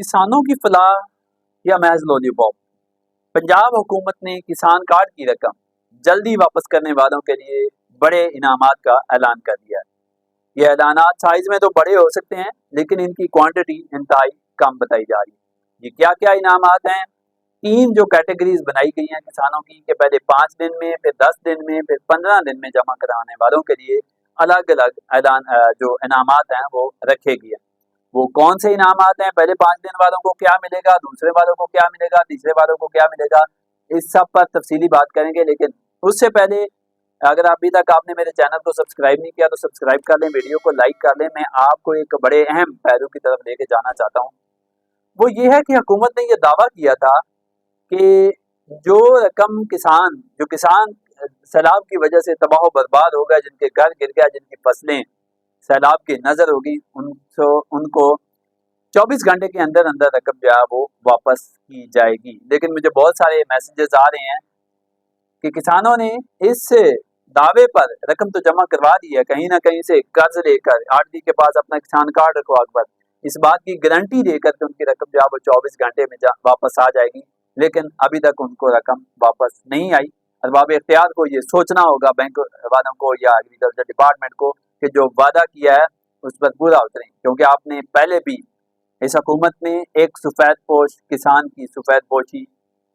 किसानों की फलाह या महज लॉलीपॉप। पंजाब हुकूमत ने किसान कार्ड की रकम जल्दी वापस करने वालों के लिए बड़े इनामात का ऐलान कर दिया है। ये ऐलानात साइज में तो बड़े हो सकते हैं, लेकिन इनकी क्वांटिटी इंतहाई कम बताई जा रही है। ये क्या क्या इनामात हैं? 3 जो कैटेगरीज बनाई गई हैं किसानों की, कि पहले 5 दिन में, फिर 10 दिन में, फिर 15 दिन में जमा कराने वालों के लिए अलग अलग जो इनामात हैं वो रखे गए हैं। वो कौन से इनामात हैं? पहले 5 दिन वालों को क्या मिलेगा, दूसरे वालों को क्या मिलेगा, तीसरे वालों को क्या मिलेगा, इस सब पर तफसीली बात करेंगे। लेकिन उससे पहले अगर अभी तक आपने मेरे चैनल को सब्सक्राइब नहीं किया तो सब्सक्राइब कर लें, वीडियो को लाइक कर लें। मैं आपको एक बड़े अहम पहलू की तरफ लेके जाना चाहता हूँ। वो ये है कि हुकूमत ने ये दावा किया था कि जो रकम जो किसान सैलाब की वजह से तबाह बर्बाद हो गए, जिनके घर गिर गया, जिनकी फसलें सैलाब की नजर होगी, उनको 24 घंटे के अंदर अंदर रकम जो है वो वापस की जाएगी। लेकिन मुझे बहुत सारे मैसेजेस आ रहे हैं कि किसानों ने इस दावे पर रकम तो जमा करवा दी है, कहीं ना कहीं से कर्ज लेकर आरडी के पास अपना किसान कार्ड रखवा कर इस बात की गारंटी देकर के उनकी रकम जो है वो 24 घंटे में वापस आ जाएगी। लेकिन अभी तक उनको रकम वापस नहीं आई। अरबाब इख्तियार को ये सोचना होगा, बैंक वालों को या एग्रीकल्चर डिपार्टमेंट को, कि जो वादा किया है उस पर पूरा उतरें। क्योंकि आपने पहले भी इस हुकूमत ने एक सफ़ेद पोश किसान की सफ़ेद पोशी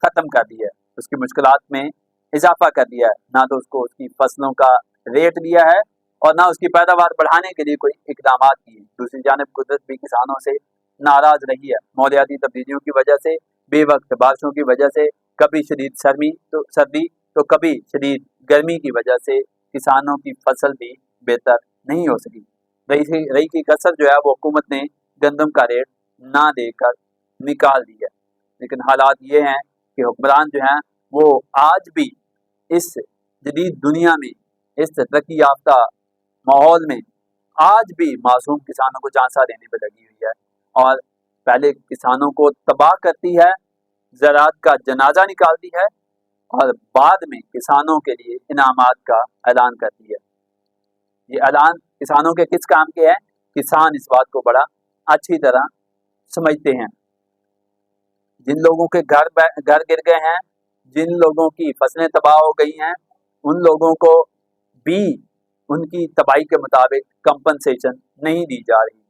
ख़त्म कर दी है, उसकी मुश्किलात में इजाफा कर दिया है। ना तो उसको उसकी फसलों का रेट दिया है और ना उसकी पैदावार बढ़ाने के लिए कोई इकदाम किए। दूसरी जानिब कुदरत भी किसानों से नाराज़ रही है, मौसमियाती तब्दीलियों की वजह से, बेवक्त बारिशों की वजह से, कभी शदीद सर्दी तो कभी शदीद गर्मी की वजह से किसानों की फसल भी बेहतर नहीं हो सकी। रही की कसर जो है वो हुकूमत ने गंदम का रेट ना देकर निकाल दी है। लेकिन हालात ये हैं कि हुक्मरान जो हैं वो आज भी इस जदीद दुनिया में, इस तरक्की याफ्ता माहौल में, आज भी मासूम किसानों को झांसा देने पर लगी हुई है और पहले किसानों को तबाह करती है, ज़राअत का जनाजा निकालती है और बाद में किसानों के लिए इनामात का ऐलान करती है। ये ऐलान किसानों के किस काम के हैं? किसान इस बात को बड़ा अच्छी तरह समझते हैं। जिन लोगों के घर गिर गए हैं, जिन लोगों की फसलें तबाह हो गई हैं, उन लोगों को भी उनकी तबाही के मुताबिक कंपनसेशन नहीं दी जा रही।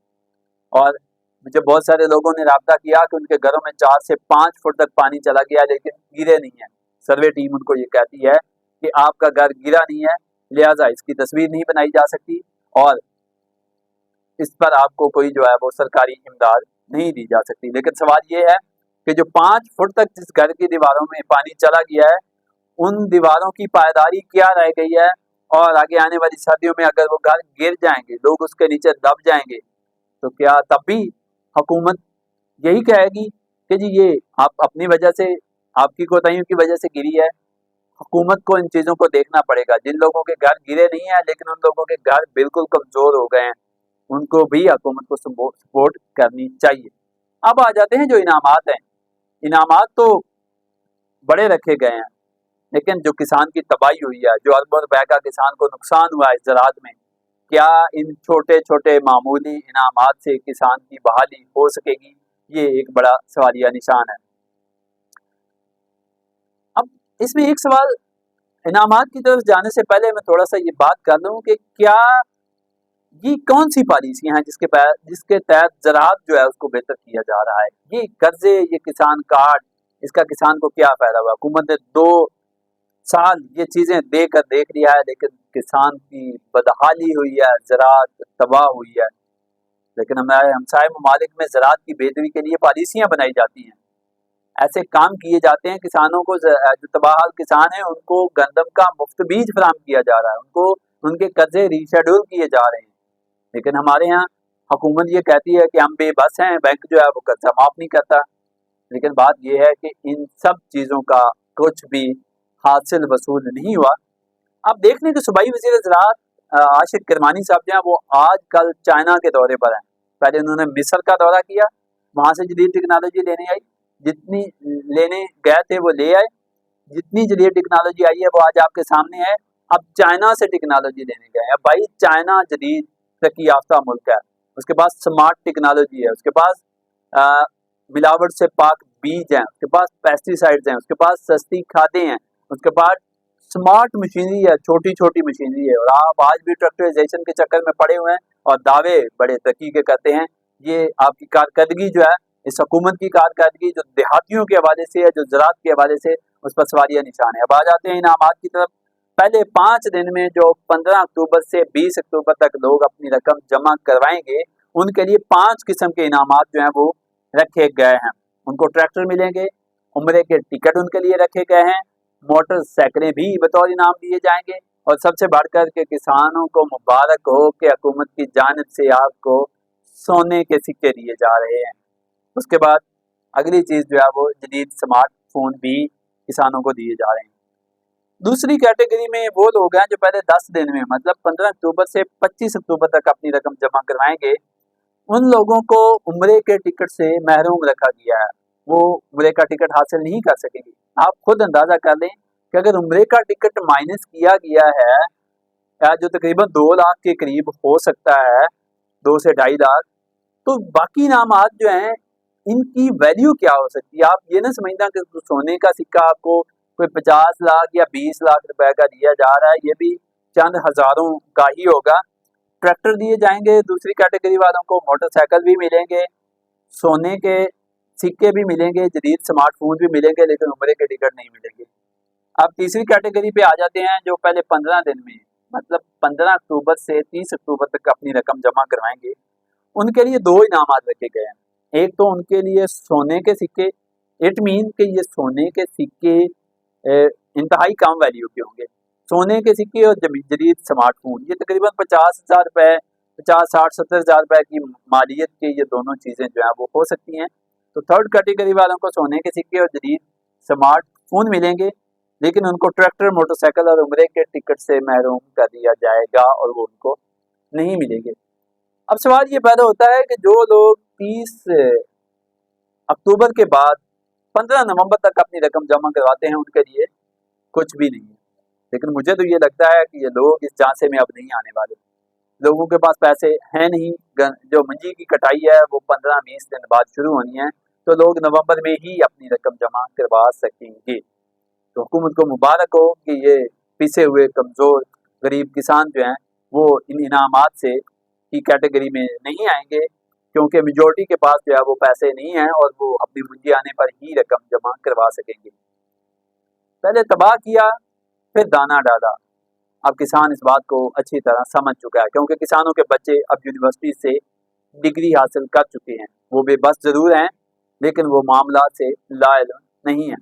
और मुझे बहुत सारे लोगों ने राब्ता किया कि उनके घरों में 4 से 5 फुट तक पानी चला गया, लेकिन गिरे नहीं है। सर्वे टीम उनको ये कहती है कि आपका घर गिरा नहीं है, लिहाजा इसकी तस्वीर नहीं बनाई जा सकती और इस पर आपको कोई जो है वो सरकारी इमदाद नहीं दी जा सकती। लेकिन सवाल ये है कि जो 5 फुट तक जिस घर की दीवारों में पानी चला गया है, उन दीवारों की पायदारी क्या रह गई है? और आगे आने वाली सर्दियों में अगर वो घर गिर जाएंगे, लोग उसके नीचे दब जाएंगे, तो क्या तब भी हुकूमत यही कहेगी कि जी ये आप अपनी वजह से, आपकी कोताहियों की वजह से गिरी है? हुकूमत को इन चीज़ों को देखना पड़ेगा। जिन लोगों के घर गिरे नहीं है, लेकिन उन लोगों के घर बिल्कुल कमज़ोर हो गए हैं, उनको भी हुकूमत को सपोर्ट करनी चाहिए। अब आ जाते हैं जो इनामात हैं। इनामात तो बड़े रखे गए हैं, लेकिन जो किसान की तबाही हुई है, जो अरबों रुपए का किसान को नुकसान हुआ है ज़राअत में, क्या इन छोटे छोटे मामूली इनामात से किसान की बहाली हो सकेगी? ये एक बड़ा सवालिया निशान है। अब इसमें एक सवाल, इनामात की तरफ जाने से पहले मैं थोड़ा सा ये बात कर लूँ कि क्या ये कौन सी पॉलिसियां हैं जिसके तहत ज़राअत जो है उसको बेहतर किया जा रहा है? ये कर्जे, ये किसान कार्ड, इसका किसान को क्या फायदा हुआ? हुकूमत ने 2 साल ये चीजें देकर देख लिया है, लेकिन किसान की बदहाली हुई है, ज़राअत तबाह हुई है। लेकिन हमारे हमसाये ममालिक में ज़राअत की बेहतरी के लिए पॉलिसियां बनाई जाती हैं, ऐसे काम किए जाते हैं। किसानों को, जो तबाहाल किसान हैं, उनको गंदम का मुफ्त बीज फराहम किया जा रहा है, उनको उनके कर्जे रीशेड्यूल किए जा रहे हैं। लेकिन हमारे यहाँ हुकूमत ये कहती है कि हम बेबस हैं, बैंक जो है वो कर्जा माफ़ नहीं करता। लेकिन बात यह है कि इन सब चीज़ों का कुछ भी हासिल वसूल नहीं हुआ। अब देख लें कि सूबाई वज़ीर ज़राअत आशिक किरमानी साहब जो हैं वो आज कल चाइना के दौरे पर हैं। पहले उन्होंने मिस्र का दौरा किया, वहाँ से जदीद टेक्नोलॉजी लेने आई, जितनी लेने गए थे वो ले आए, जितनी जदीद टेक्नोलॉजी आई है वो आज आपके सामने है। अब चाइना से टेक्नोलॉजी लेने गए हैं। भाई चाइना जदीद तरक्की याफ्ता मुल्क है, उसके पास स्मार्ट टेक्नोलॉजी है, उसके पास मिलावट से पाक बीज हैं, उसके पास पेस्टिसाइड्स हैं, उसके पास सस्ती खादें हैं, उसके पास स्मार्ट मशीनरी है, छोटी छोटी मशीनरी है, और आप आज भी ट्रैक्टराइजेशन के चक्कर में पड़े हुए हैं और दावे बड़े दकीके करते हैं। ये आपकी कारकर्दगी जो है, इस हुकूमत की कारकर्दगी जो देहातियों के हवाले से है, जो ज़राअत के हवाले से, उस पर सवालिया निशान है। अब आ जाते हैं इनामात की तरफ। पहले 5 दिन में जो 15 अक्टूबर से 20 अक्टूबर तक लोग अपनी रकम जमा करवाएंगे, उनके लिए 5 किस्म के इनामात जो हैं वो रखे गए हैं। उनको ट्रैक्टर मिलेंगे, उम्रे के टिकट उनके लिए रखे गए हैं, मोटरसाइकिलें भी बतौर इनाम दिए जाएंगे, और सबसे बढ़कर के किसानों को मुबारक हो कि हुकूमत की जानिब से आपको सोने के सिक्के दिए जा रहे हैं। उसके बाद अगली चीज़ जो है वो जदीद स्मार्टफोन भी किसानों को दिए जा रहे हैं। दूसरी कैटेगरी में वो लोग हैं जो पहले 10 दिन में, मतलब 15 अक्टूबर से 25 अक्टूबर तक अपनी रकम जमा करवाएंगे। उन लोगों को उम्रे के टिकट से महरूम रखा गया है, वो उम्रे का टिकट हासिल नहीं कर सकेंगे। आप खुद अंदाजा कर लें कि अगर उम्रे का टिकट माइनस किया गया है, जो तकरीबन 2 लाख के करीब हो सकता है, 2 से 2.5 लाख, तो बाकी इनामात जो हैं इनकी वैल्यू क्या हो सकती है। आप ये ना समझना कि सोने का सिक्का आपको कोई 50 लाख या 20 लाख रुपए का दिया जा रहा है, ये भी चंद हजारों का ही होगा। ट्रैक्टर दिए जाएंगे दूसरी कैटेगरी वालों को, मोटरसाइकिल भी मिलेंगे, सोने के सिक्के भी मिलेंगे, जदीद स्मार्टफोन भी मिलेंगे, लेकिन उम्रे के टिकट नहीं मिलेंगे। अब तीसरी कैटेगरी पे आ जाते हैं जो पहले 15 दिन में, मतलब 15 अक्टूबर से 30 अक्टूबर तक अपनी रकम जमा करवाएंगे। उनके लिए 2 इनामात रखे गए हैं। एक तो उनके लिए सोने के सिक्के, इट मीन कि ये सोने के सिक्के इंतहाई कम वैल्यू के होंगे। सोने के सिक्के और जदीद स्मार्टफोन, ये तकरीबन 50,000 रुपए, 50, 60, 70,000 रुपए की मालियत के ये दोनों चीज़ें जो हैं वो हो सकती हैं। तो थर्ड कैटेगरी वालों को सोने के सिक्के और जदीद स्मार्टफोन मिलेंगे, लेकिन उनको ट्रैक्टर, मोटरसाइकिल और उम्रे के टिकट से महरूम कर दिया जाएगा और वो उनको नहीं मिलेंगे। अब सवाल ये पैदा होता है कि जो लोग 30 अक्टूबर के बाद 15 नवंबर तक अपनी रकम जमा करवाते हैं, उनके लिए कुछ भी नहीं है। लेकिन मुझे तो ये लगता है कि ये लोग इस झांसे में अब नहीं आने वाले। लोगों के पास पैसे हैं नहीं, जो मंजी की कटाई है वो 15-20 दिन बाद शुरू होनी है, तो लोग नवंबर में ही अपनी रकम जमा करवा सकेंगे। तो हुकूमत को मुबारक हो कि ये पिसे हुए कमज़ोर गरीब किसान जो हैं वो इन इनामात से की कैटेगरी में नहीं आएंगे, क्योंकि मेजॉरिटी के पास जो है वो पैसे नहीं हैं और वो अपनी मंजी आने पर ही रकम जमा करवा सकेंगे। पहले तबाह किया, फिर दाना डाला। अब किसान इस बात को अच्छी तरह समझ चुका है, क्योंकि किसानों के बच्चे अब यूनिवर्सिटी से डिग्री हासिल कर चुके हैं। वो बेबस ज़रूर हैं, लेकिन वो मामला से लाइल नहीं है।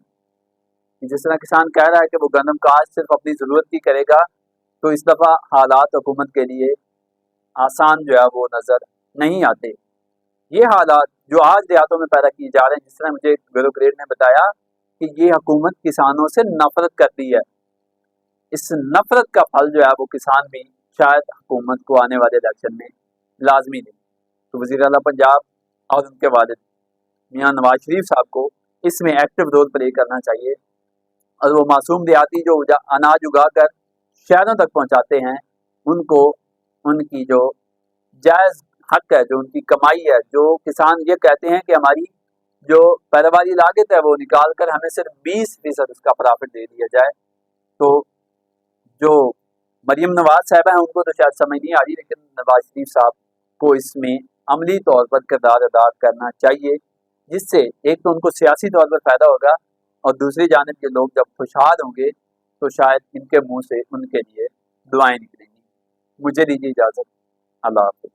जिस तरह किसान कह रहा है कि वो गंदम काश्त सिर्फ अपनी ज़रूरत की करेगा, तो इस दफ़ा हालात हुकूमत के लिए आसान जो है वो नज़र नहीं आते। ये हालात जो आज देहातों में पैदा किए जा रहे हैं, जिस तरह मुझे ब्यूरोक्रेट ने बताया कि ये हुकूमत किसानों से नफरत करती है, इस नफरत का फल जो है वो किसान भी शायद हुकूमत को आने वाले इलेक्शन में लाजमी दे। तो वज़ीर आला पंजाब और उनके वालिद मियाँ नवाज शरीफ साहब को इसमें एक्टिव रोल प्ले करना चाहिए, और वो मासूम देहाती जो अनाज उगा कर शहरों तक पहुँचाते हैं, उनको उनकी जो जायज़ हक है, जो उनकी कमाई है, जो किसान ये कहते हैं कि हमारी जो पैदावारी लागत है वो निकाल कर हमें सिर्फ 20% उसका प्रॉफिट दे दिया जाए। तो जो मरीम नवाज साहब हैं उनको तो शायद समझ नहीं आ रही, लेकिन नवाज शरीफ साहब को इसमें अमली तौर पर किरदार अदा करना चाहिए, जिससे एक तो उनको सियासी तौर पर फ़ायदा होगा, और दूसरी जानिब के लोग जब खुशहाल होंगे तो शायद इनके मुंह से उनके लिए दुआएं निकलेंगी। मुझे दीजिए इजाज़त। अल्लाह हाफ़िज़।